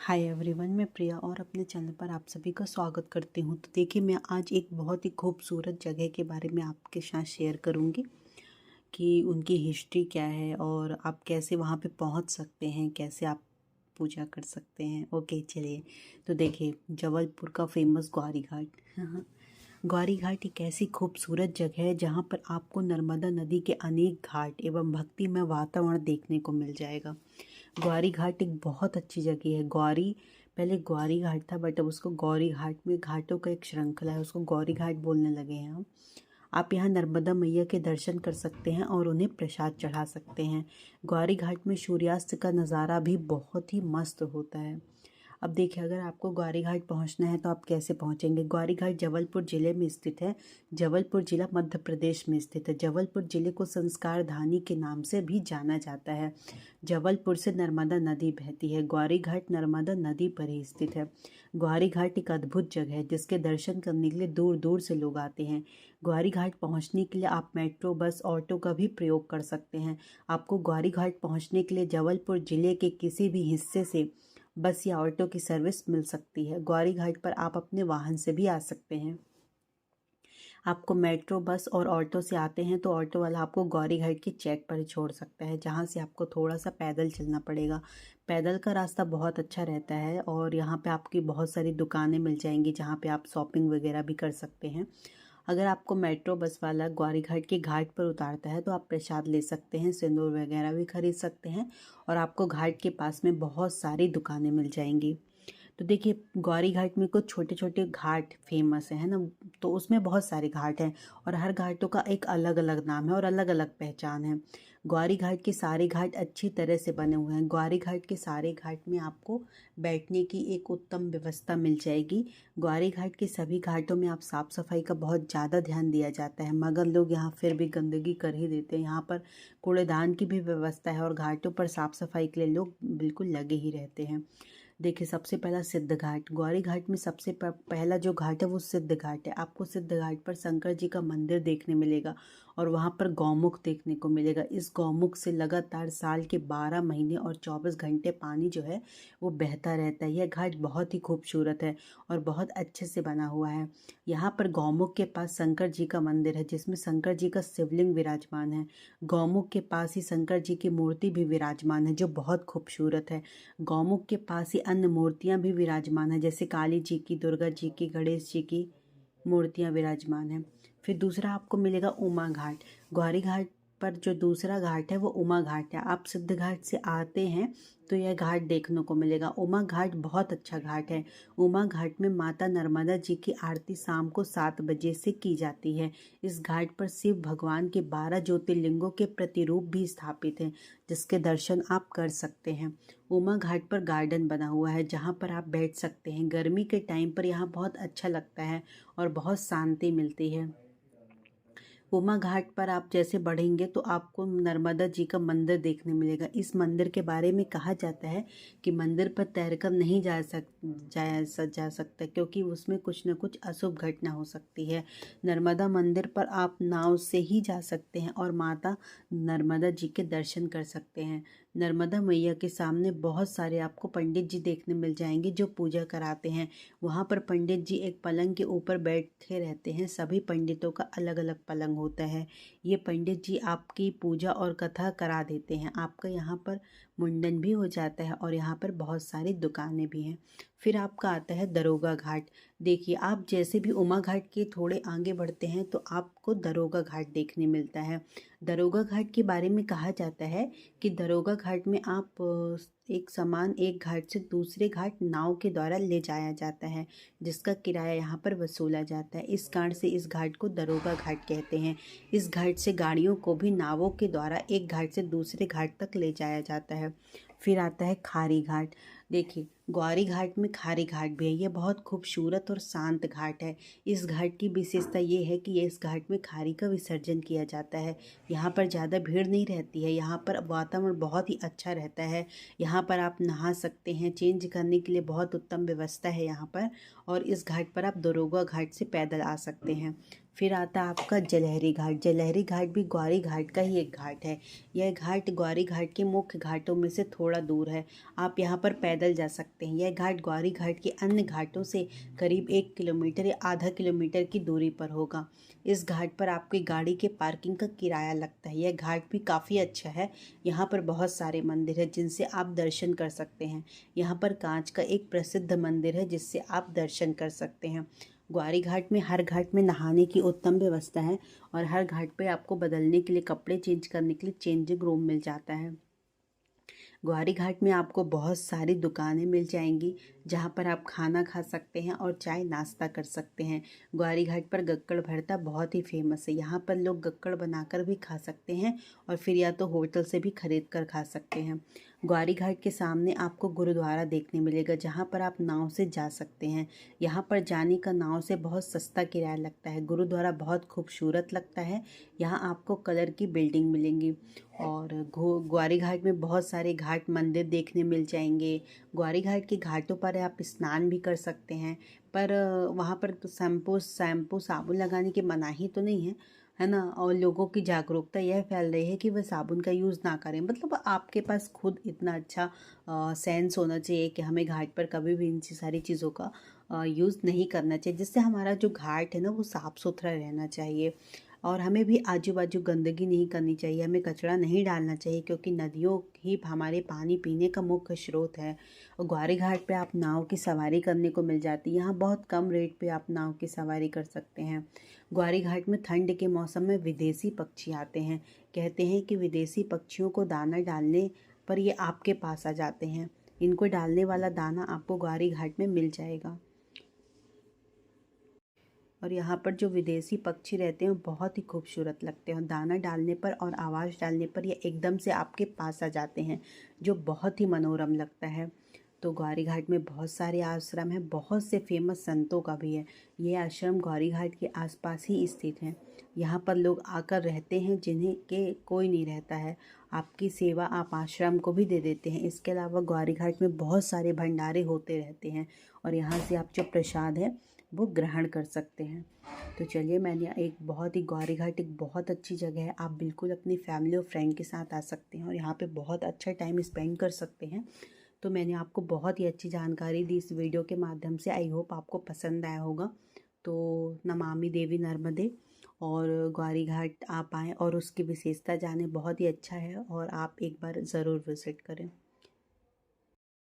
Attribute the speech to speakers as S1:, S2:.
S1: Hi everyone, मैं प्रिया और अपने चैनल पर आप सभी का स्वागत करती हूँ। तो देखिए, मैं आज एक बहुत ही खूबसूरत जगह के बारे में आपके साथ शेयर करूँगी कि उनकी हिस्ट्री क्या है और आप कैसे वहाँ पे पहुँच सकते हैं, कैसे आप पूजा कर सकते हैं। ओके, चलिए। तो देखिए, जबलपुर का फेमस गौरी घाट। गौरी घाट एक ऐसी खूबसूरत जगह है जहाँ पर आपको नर्मदा नदी के अनेक घाट एवं भक्तिमय वातावरण देखने को मिल जाएगा। गौरी घाट एक बहुत अच्छी जगह है। पहले गौरी घाट था, बट अब उसको गौरी घाट में घाटों का एक श्रृंखला है, उसको गौरी घाट बोलने लगे हैं हम। आप यहाँ नर्मदा मैया के दर्शन कर सकते हैं और उन्हें प्रसाद चढ़ा सकते हैं। गौरी घाट में सूर्यास्त का नज़ारा भी बहुत ही मस्त होता है। अब देखिए, अगर आपको गौरी घाट पहुंचना है तो आप कैसे पहुंचेंगे। गौरी घाट जबलपुर ज़िले में स्थित है। जबलपुर ज़िला मध्य प्रदेश में स्थित है। जबलपुर ज़िले को संस्कार धानी के नाम से भी जाना जाता है। जबलपुर से नर्मदा नदी बहती है। गौरी घाट नर्मदा नदी पर ही स्थित है। गौरी घाट एक अद्भुत जगह है जिसके दर्शन करने के लिए दूर दूर से लोग आते हैं। गौरी घाट पहुंचने के लिए आप मेट्रो, बस, ऑटो का भी प्रयोग कर सकते हैं। आपको गौरी घाट पहुंचने के लिए जबलपुर ज़िले के किसी भी हिस्से से बस या ऑटो की सर्विस मिल सकती है। गौरी घाट पर आप अपने वाहन से भी आ सकते हैं। आपको मेट्रो, बस और ऑटो से आते हैं तो ऑटो वाला आपको गौरी घाट की चेक पर ही छोड़ सकता है, जहाँ से आपको थोड़ा सा पैदल चलना पड़ेगा। पैदल का रास्ता बहुत अच्छा रहता है और यहाँ पे आपकी बहुत सारी दुकानें मिल जाएंगी जहाँ पे आप शॉपिंग वगैरह भी कर सकते हैं। अगर आपको मेट्रो बस वाला गौरी घाट के घाट पर उतारता है तो आप प्रसाद ले सकते हैं, सिंदूर वगैरह भी खरीद सकते हैं और आपको घाट के पास में बहुत सारी दुकानें मिल जाएंगी। तो देखिए, गौरी घाट में कुछ छोटे छोटे घाट फेमस है ना। तो उसमें बहुत सारे घाट हैं और हर घाटों का एक अलग अलग नाम है और अलग अलग पहचान है। गौरी घाट के सारे घाट अच्छी तरह से बने हुए हैं। गौरी घाट के सारे घाट में आपको बैठने की एक उत्तम व्यवस्था मिल जाएगी। गौरी घाट के सभी घाटों में आप साफ़ सफाई का बहुत ज़्यादा ध्यान दिया जाता है, मगर लोग यहाँ फिर भी गंदगी कर ही देते हैं। यहाँ पर कूड़ेदान की भी व्यवस्था है और घाटों पर साफ़ सफाई के लिए लोग बिल्कुल लगे ही रहते हैं। देखिए, सबसे पहला सिद्ध घाट। गौरी घाट में सबसे पहला जो घाट है वो सिद्ध घाट है। आपको सिद्ध घाट पर शंकर जी का मंदिर देखने मिलेगा और वहाँ पर गौमुख देखने को मिलेगा। इस गौमुख से लगातार साल के 12 महीने और 24 घंटे पानी जो है वो बहता रहता है। यह घाट बहुत ही खूबसूरत है और बहुत अच्छे से बना हुआ है। यहाँ पर गौमुख के पास शंकर जी का मंदिर है जिसमें शंकर जी का शिवलिंग विराजमान है। गौमुख के पास ही शंकर जी की मूर्ति भी विराजमान है जो बहुत खूबसूरत है। गौमुख के पास ही अन्य मूर्तियां भी विराजमान है, जैसे काली जी की, दुर्गा जी की, गणेश जी की मूर्तियां विराजमान हैं। फिर दूसरा आपको मिलेगा उमा घाट। गौरी घाट पर जो दूसरा घाट है वो उमा घाट है। आप सिद्ध घाट से आते हैं तो यह घाट देखने को मिलेगा। उमा घाट बहुत अच्छा घाट है। उमा घाट में माता नर्मदा जी की आरती शाम को 7 बजे से की जाती है। इस घाट पर शिव भगवान के 12 ज्योतिर्लिंगों के प्रतिरूप भी स्थापित हैं जिसके दर्शन आप कर सकते हैं। उमा घाट पर गार्डन बना हुआ है जहाँ पर आप बैठ सकते हैं। गर्मी के टाइम पर यहाँ बहुत अच्छा लगता है और बहुत शांति मिलती है। उमा घाट पर आप जैसे बढ़ेंगे तो आपको नर्मदा जी का मंदिर देखने मिलेगा। इस मंदिर के बारे में कहा जाता है कि मंदिर पर तैरकर नहीं जा सकता, क्योंकि उसमें कुछ न कुछ अशुभ घटना हो सकती है। नर्मदा मंदिर पर आप नाव से ही जा सकते हैं और माता नर्मदा जी के दर्शन कर सकते हैं। नर्मदा मैया के सामने बहुत सारे आपको पंडित जी देखने मिल जाएंगे जो पूजा कराते हैं। वहाँ पर पंडित जी एक पलंग के ऊपर बैठे रहते हैं। सभी पंडितों का अलग अलग पलंग होता है। ये पंडित जी आपकी पूजा और कथा करा देते हैं। आपका यहाँ पर मुंडन भी हो जाता है और यहाँ पर बहुत सारी दुकानें भी हैं। फिर आपका आता है दरोगा घाट। देखिए, आप जैसे भी उमा घाट के थोड़े आगे बढ़ते हैं तो आपको दरोगा घाट देखने मिलता है। दरोगा घाट के बारे में कहा जाता है कि दरोगा घाट में आप एक सामान एक घाट से दूसरे घाट नाव के द्वारा ले जाया जाता है, जिसका किराया यहाँ पर वसूला जाता है। इस कारण से इस घाट को दरोगा घाट कहते हैं। इस घाट से गाड़ियों को भी नावों के द्वारा एक घाट से दूसरे घाट तक ले जाया जाता है। फिर आता है खारी घाट। देखिए, गौरी घाट में खारी घाट भी है। ये बहुत खूबसूरत और शांत घाट है। इस घाट की विशेषता ये है कि इस घाट में खारी का विसर्जन किया जाता है। यहाँ पर ज़्यादा भीड़ नहीं रहती है। यहाँ पर वातावरण बहुत ही अच्छा रहता है। यहाँ पर आप नहा सकते हैं, चेंज करने के लिए बहुत उत्तम व्यवस्था है यहाँ पर। और इस घाट पर आप दरोगा घाट से पैदल आ सकते हैं। फिर आता है आपका जलहरी घाट। जलहरी घाट भी गौरी घाट का ही एक घाट है। यह घाट गौरी घाट के मुख्य घाटों में से थोड़ा दूर है। आप यहाँ पर पैदल पैदल जा सकते हैं। यह घाट ग्वारी घाट के अन्य घाटों से करीब 1 किलोमीटर या आधा किलोमीटर की दूरी पर होगा। इस घाट पर आपकी गाड़ी के पार्किंग का किराया लगता है। यह घाट भी काफ़ी अच्छा है। यहाँ पर बहुत सारे मंदिर हैं जिनसे आप दर्शन कर सकते हैं। यहाँ पर कांच का एक प्रसिद्ध मंदिर है जिससे आप दर्शन कर सकते हैं। ग्वारी घाट में हर घाट में नहाने की उत्तम व्यवस्था है और हर घाट पे आपको बदलने के लिए, कपड़े चेंज करने के लिए चेंजिंग रूम मिल जाता है। ग्वारी घाट में आपको बहुत सारी दुकानें मिल जाएंगी जहाँ पर आप खाना खा सकते हैं और चाय नाश्ता कर सकते हैं। ग्वारी घाट पर गक्कड़ भरता बहुत ही फेमस है। यहाँ पर लोग गक्कड़ बनाकर भी खा सकते हैं और फिर या तो होटल से भी खरीद कर खा सकते हैं। ग्वारी घाट के सामने आपको गुरुद्वारा देखने मिलेगा जहाँ पर आप नाव से जा सकते हैं। यहाँ पर जाने का नाव से बहुत सस्ता किराया लगता है। गुरुद्वारा बहुत खूबसूरत लगता है। यहाँ आपको कलर की बिल्डिंग मिलेंगी और ग्वारी घाट में बहुत सारे घाट मंदिर देखने मिल जाएंगे। ग्वारी घाट के घाटों पर आप स्नान भी कर सकते हैं, पर वहाँ पर शैम्पू साबुन लगाने की मनाही तो नहीं है ना। और लोगों की जागरूकता यह फैल रही है कि वह साबुन का यूज़ ना करें। मतलब आपके पास खुद इतना अच्छा सेंस होना चाहिए कि हमें घाट पर कभी भी इन सारी चीज़ों का यूज़ नहीं करना चाहिए, जिससे हमारा जो घाट है ना वो साफ़ सुथरा रहना चाहिए। और हमें भी आजू बाजू गंदगी नहीं करनी चाहिए, हमें कचरा नहीं डालना चाहिए क्योंकि नदियों ही हमारे पानी पीने का मुख्य स्रोत है। और ग्वारी घाट पे आप नाव की सवारी करने को मिल जाती है। यहाँ बहुत कम रेट पे आप नाव की सवारी कर सकते हैं। ग्वारी घाट में ठंड के मौसम में विदेशी पक्षी आते हैं। कहते हैं कि विदेशी पक्षियों को दाना डालने पर ये आपके पास आ जाते हैं। इनको डालने वाला दाना आपको ग्वारी घाट में मिल जाएगा। और यहाँ पर जो विदेशी पक्षी रहते हैं बहुत ही खूबसूरत लगते हैं और दाना डालने पर और आवाज़ डालने पर ये एकदम से आपके पास आ जाते हैं, जो बहुत ही मनोरम लगता है। तो ग्वारी घाट में बहुत सारे आश्रम हैं, बहुत से फेमस संतों का भी है। ये आश्रम ग्वारी घाट के आसपास ही स्थित हैं। यहाँ पर लोग आकर रहते हैं जिन्हें के कोई नहीं रहता है। आपकी सेवा आप आश्रम को भी दे देते हैं। इसके अलावा ग्वारी घाट में बहुत सारे भंडारे होते रहते हैं और यहाँ से आप जो प्रसाद है वो ग्रहण कर सकते हैं। तो चलिए, मैंने एक बहुत ही ग्वारी घाट एक बहुत अच्छी जगह है। आप बिल्कुल अपनी फैमिली और फ्रेंड के साथ आ सकते हैं और यहाँ पे बहुत अच्छा टाइम स्पेंड कर सकते हैं। तो मैंने आपको बहुत ही अच्छी जानकारी दी इस वीडियो के माध्यम से। आई होप आपको पसंद आया होगा। तो नमामि देवी नर्मदे और ग्वारी घाट आप आएँ और उसकी विशेषता जानें। बहुत ही अच्छा है और आप एक बार ज़रूर विज़िट करें।